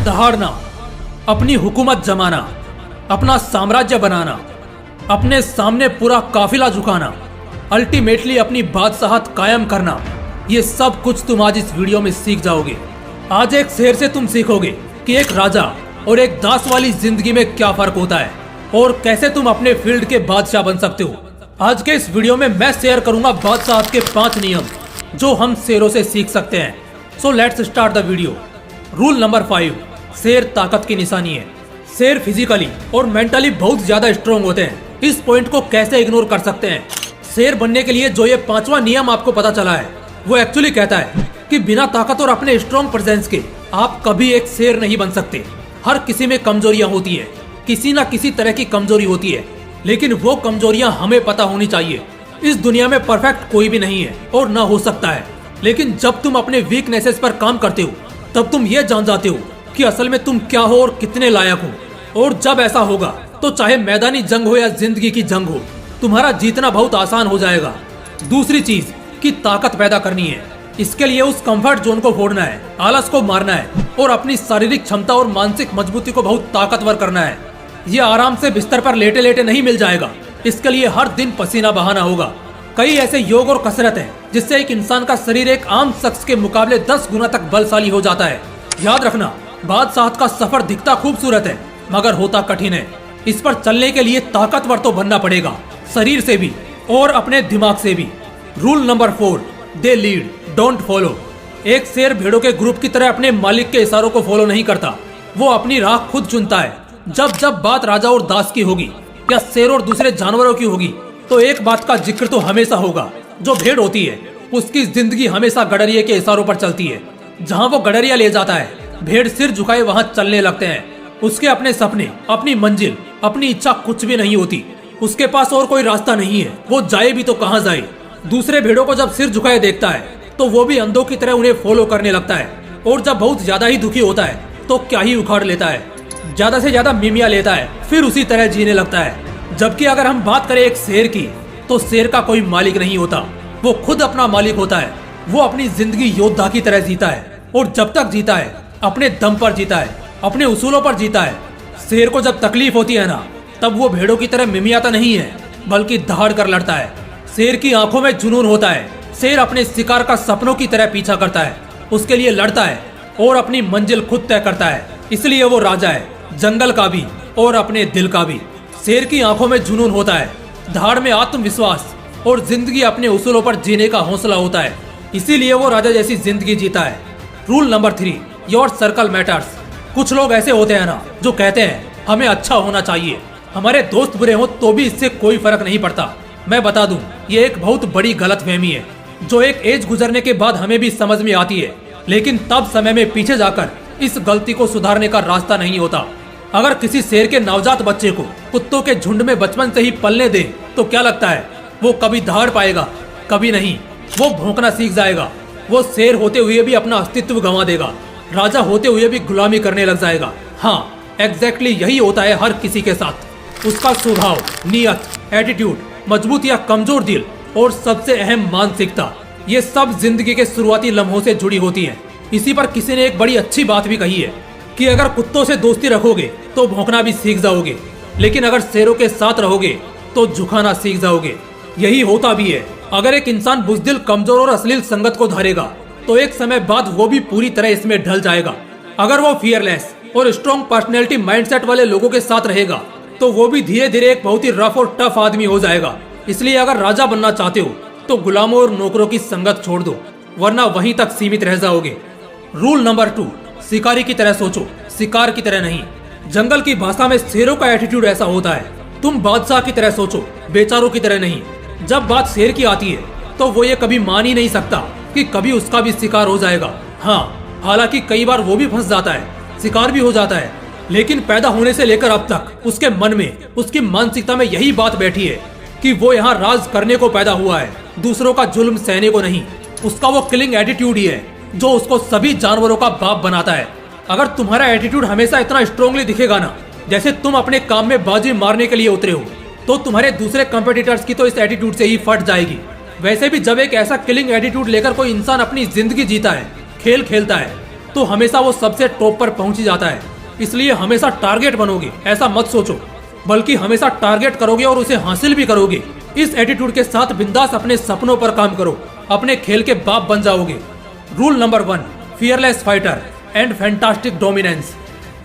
दहाड़ना, अपनी हुकूमत जमाना, अपना साम्राज्य बनाना, अपने सामने पूरा काफिला झुकाना, अल्टीमेटली अपनी बादशाहत कायम करना, ये सब कुछ तुम आज इस वीडियो में सीख जाओगे। आज एक शेर से तुम सीखोगे कि एक राजा और एक दास वाली जिंदगी में क्या फर्क होता है और कैसे तुम अपने फील्ड के बादशाह बन सकते हो। आज के इस वीडियो में मैं शेयर करूंगा बादशाह के 5 नियम जो हम शेरों से सीख सकते हैं। So let's start the video. Rule number 5, शेर ताकत की निशानी है। शेर फिजिकली और मेंटली बहुत ज्यादा स्ट्रॉन्ग होते हैं। इस पॉइंट को कैसे इग्नोर कर सकते हैं। शेर बनने के लिए जो ये 5वां नियम आपको पता चला है वो एक्चुअली कहता है कि बिना ताकत और अपने स्ट्रॉन्ग प्रेजेंस के आप कभी एक शेर नहीं बन सकते। हर किसी में कमजोरियां होती है, किसी ना किसी तरह की कमजोरी होती है, लेकिन वो कमजोरियां हमें पता होनी चाहिए। इस दुनिया में परफेक्ट कोई भी नहीं है और ना हो सकता है, लेकिन जब तुम अपने वीकनेसेस पर काम करते हो तब तुम ये जान जाते हो कि असल में तुम क्या हो और कितने लायक हो। और जब ऐसा होगा तो चाहे मैदानी जंग हो या जिंदगी की जंग हो, तुम्हारा जीतना बहुत आसान हो जाएगा। दूसरी चीज की ताकत पैदा करनी है। इसके लिए उस कंफर्ट जोन को फोड़ना है, आलस को मारना है और अपनी शारीरिक क्षमता और मानसिक मजबूती को बहुत ताकतवर करना है। ये आराम से बिस्तर पर लेटे लेटे नहीं मिल जाएगा। इसके लिए हर दिन पसीना बहाना होगा। कई ऐसे योग और कसरत हैं जिससे एक इंसान का शरीर एक आम शख्स के मुकाबले 10 गुना तक बलशाली हो जाता है। याद रखना, बादशाह का सफर दिखता खूबसूरत है मगर होता कठिन है। इस पर चलने के लिए ताकतवर तो बनना पड़ेगा, शरीर से भी और अपने दिमाग से भी। Rule number 4, they lead don't follow. एक शेर भेड़ों के ग्रुप की तरह अपने मालिक के इशारों को फॉलो नहीं करता, वो अपनी राह खुद चुनता है। जब जब बात राजा और दास की होगी या शेर और दूसरे जानवरों की होगी तो एक बात का जिक्र तो हमेशा होगा। जो भेड़ होती है उसकी जिंदगी हमेशा गडरिये के इशारों पर चलती है। जहाँ वो गडरिया ले जाता है, भेड़ सिर झुकाए वहाँ चलने लगते हैं। उसके अपने सपने, अपनी मंजिल, अपनी इच्छा कुछ भी नहीं होती। उसके पास और कोई रास्ता नहीं है, वो जाए भी तो कहाँ जाए। दूसरे भेड़ों को जब सिर झुकाए देखता है तो वो भी अंधों की तरह उन्हें फॉलो करने लगता है। और जब बहुत ज्यादा ही दुखी होता है तो क्या ही उखाड़ लेता है, ज्यादा से ज्यादा मिमिया लेता है, फिर उसी तरह जीने लगता है। जबकि अगर हम बात करें एक शेर की तो शेर का कोई मालिक नहीं होता, वो खुद अपना मालिक होता है। वो अपनी जिंदगी योद्धा की तरह जीता है और जब तक जीता है अपने दम पर जीता है, अपने उसूलों पर जीता है। शेर को जब तकलीफ होती है ना, तब वो भेड़ों की तरह मिमियाता नहीं है बल्कि दहाड़ कर लड़ता है। शेर की आंखों में जुनून होता है। शेर अपने शिकार का सपनों की तरह पीछा करता है, उसके लिए लड़ता है और अपनी मंजिल खुद तय करता है। इसलिए वो राजा है, जंगल का भी और अपने दिल का भी। शेर की आंखों में जुनून होता है, धाड़ में आत्मविश्वास और जिंदगी अपने उसूलों पर जीने का हौसला होता है। इसीलिए वो राजा जैसी जिंदगी जीता है। Rule number 3, your circle matters. कुछ लोग ऐसे होते हैं ना जो कहते हैं हमें अच्छा होना चाहिए, हमारे दोस्त बुरे हो तो भी इससे कोई फर्क नहीं पड़ता। मैं बता दूं, ये एक बहुत बड़ी गलतफहमी है जो एक एज गुजरने के बाद हमें भी समझ में आती है, लेकिन तब समय में पीछे जाकर इस गलती को सुधारने का रास्ता नहीं होता। अगर किसी शेर के नवजात बच्चे को कुत्तों के झुंड में बचपन से ही पलने दे तो क्या लगता है वो कभी दहाड़ पाएगा? कभी नहीं। वो भौंकना सीख जाएगा। वो शेर होते हुए भी अपना अस्तित्व गंवा देगा, राजा होते हुए भी गुलामी करने लग जाएगा। हाँ, एग्जैक्टली यही होता है हर किसी के साथ। उसका स्वभाव, नियत, एटीट्यूड, मजबूत या कमजोर दिल और सबसे अहम मानसिकता, ये सब जिंदगी के शुरुआती लम्हों से जुड़ी होती है। इसी पर किसी ने एक बड़ी अच्छी बात भी कही है कि अगर कुत्तों से दोस्ती रखोगे तो भौंकना भी सीख जाओगे, लेकिन अगर शेरों के साथ रहोगे तो झुकाना सीख जाओगे। यही होता भी है। अगर एक इंसान बुज़दिल, कमजोर और अश्लील संगत को धरेगा तो एक समय बाद वो भी पूरी तरह इसमें ढल जाएगा। अगर वो फियरलेस और स्ट्रॉन्ग पर्सनैलिटी माइंडसेट वाले लोगों के साथ रहेगा तो वो भी धीरे धीरे एक बहुत ही रफ और टफ आदमी हो जाएगा। इसलिए अगर राजा बनना चाहते हो तो गुलामों और नौकरों की संगत छोड़ दो, वरना वहीं तक सीमित रह जाओगे। रूल नंबर 2, शिकारी की तरह सोचो, शिकार की तरह नहीं। जंगल की भाषा में शेरों का एटीट्यूड ऐसा होता है, तुम बादशाह की तरह सोचो, बेचारों की तरह नहीं। जब बात शेर की आती है तो वो ये कभी मान ही नहीं सकता कि कभी उसका भी शिकार हो जाएगा। हाँ, हालांकि कई बार वो भी फंस जाता है, शिकार भी हो जाता है, लेकिन पैदा होने से लेकर अब तक उसके मन में, उसकी मानसिकता में यही बात बैठी है कि वो यहाँ राज करने को पैदा हुआ है, दूसरों का जुल्म सहने को नहीं। उसका वो किलिंग एटीट्यूड ही है जो उसको सभी जानवरों का बाप बनाता है। अगर तुम्हारा एटीट्यूड हमेशा इतना स्ट्रांगली दिखेगा ना, जैसे तुम अपने काम में बाजी मारने के लिए उतरे हो, तो तुम्हारे दूसरे कंपटीटर्स की तो इस एटीट्यूड से ही फट जाएगी। वैसे भी जब एक ऐसा किलिंग एटीट्यूड लेकर कोई इंसान अपनी जिंदगी जीता है, खेल खेलता है, तो हमेशा वो सबसे टॉप पर पहुंच ही जाता है। इसलिए हमेशा टारगेट बनोगे ऐसा मत सोचो, बल्कि हमेशा टारगेट करोगे और उसे हासिल भी करोगे। इस एटीट्यूड के साथ बिंदास अपने सपनों पर काम करो, अपने खेल के बाप बन जाओगे। Rule number 1, fearless fighter and fantastic dominance.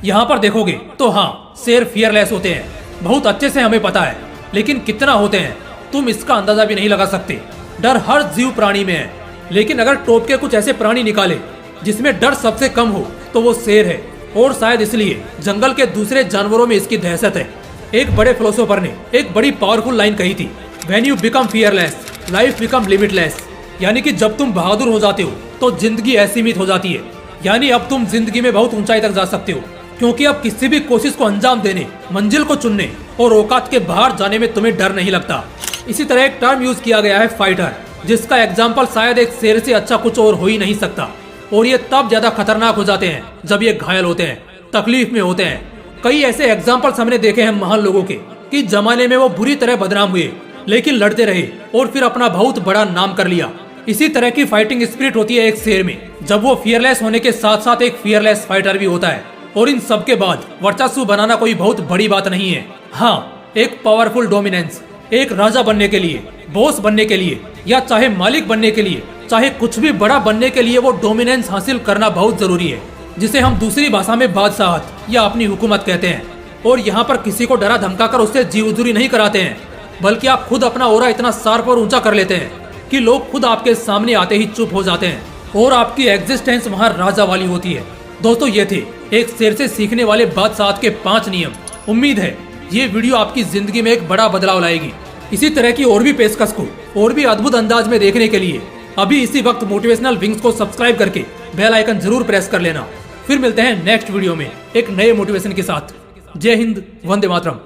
यहाँ पर देखोगे तो हाँ, शेर फियरलेस होते हैं, बहुत अच्छे से हमें पता है, लेकिन कितना होते हैं तुम इसका अंदाजा भी नहीं लगा सकते। डर हर जीव प्राणी में है, लेकिन अगर टॉप के कुछ ऐसे प्राणी निकाले जिसमें डर सबसे कम हो तो वो शेर है। और शायद इसलिए जंगल के दूसरे जानवरों में इसकी दहशत है। एक बड़े फिलोसोफर ने एक बड़ी पावरफुल लाइन कही थी, when you become fearless life become limitless. यानी कि जब तुम बहादुर हो जाते हो तो जिंदगी असीमित हो जाती है। यानी अब तुम जिंदगी में बहुत ऊंचाई तक जा सकते हो, क्योंकि अब किसी भी कोशिश को अंजाम देने, मंजिल को चुनने और औकात के बाहर जाने में तुम्हें डर नहीं लगता। इसी तरह एक टर्म यूज किया गया है फाइटर, जिसका एग्जाम्पल शायद एक शेर से अच्छा कुछ और हो ही नहीं सकता। और ये तब ज्यादा खतरनाक हो जाते हैं जब ये घायल होते हैं, तकलीफ में होते हैं। कई ऐसे एग्जाम्पल्स हमने देखे हैं महान लोगों के कि जमाने में वो बुरी तरह बदनाम हुए, लेकिन लड़ते रहे और फिर अपना बहुत बड़ा नाम कर लिया। इसी तरह की फाइटिंग स्पिरिट होती है एक शेर में, जब वो फियरलेस होने के साथ साथ एक फियरलेस फाइटर भी होता है। और इन सब के बाद वर्चस्व बनाना कोई बहुत बड़ी बात नहीं है। हाँ, एक पावरफुल डोमिनेंस, एक राजा बनने के लिए, बॉस बनने के लिए, या चाहे मालिक बनने के लिए, चाहे कुछ भी बड़ा बनने के लिए वो डोमिनेंस हासिल करना बहुत जरूरी है, जिसे हम दूसरी भाषा में बादशाहत या अपनी हुकूमत कहते हैं। और यहाँ पर किसी को डरा धमका कर उससे जीवजुरी नहीं कराते हैं, बल्कि आप खुद अपना ओरा इतना शार्प और ऊंचा कर लेते हैं कि लोग खुद आपके सामने आते ही चुप हो जाते हैं और आपकी एग्जिस्टेंस वहाँ राजा वाली होती है। दोस्तों, ये थे एक शेर से सीखने वाले बादशाहत के 5 नियम। उम्मीद है ये वीडियो आपकी जिंदगी में एक बड़ा बदलाव लाएगी। इसी तरह की और भी पेशकश को और भी अद्भुत अंदाज में देखने के लिए अभी इसी वक्त मोटिवेशनल विंग्स को सब्सक्राइब करके बेल आइकन जरूर प्रेस कर लेना। फिर मिलते हैं नेक्स्ट वीडियो में एक नए मोटिवेशन के साथ। जय हिंद, वंदे मातरम।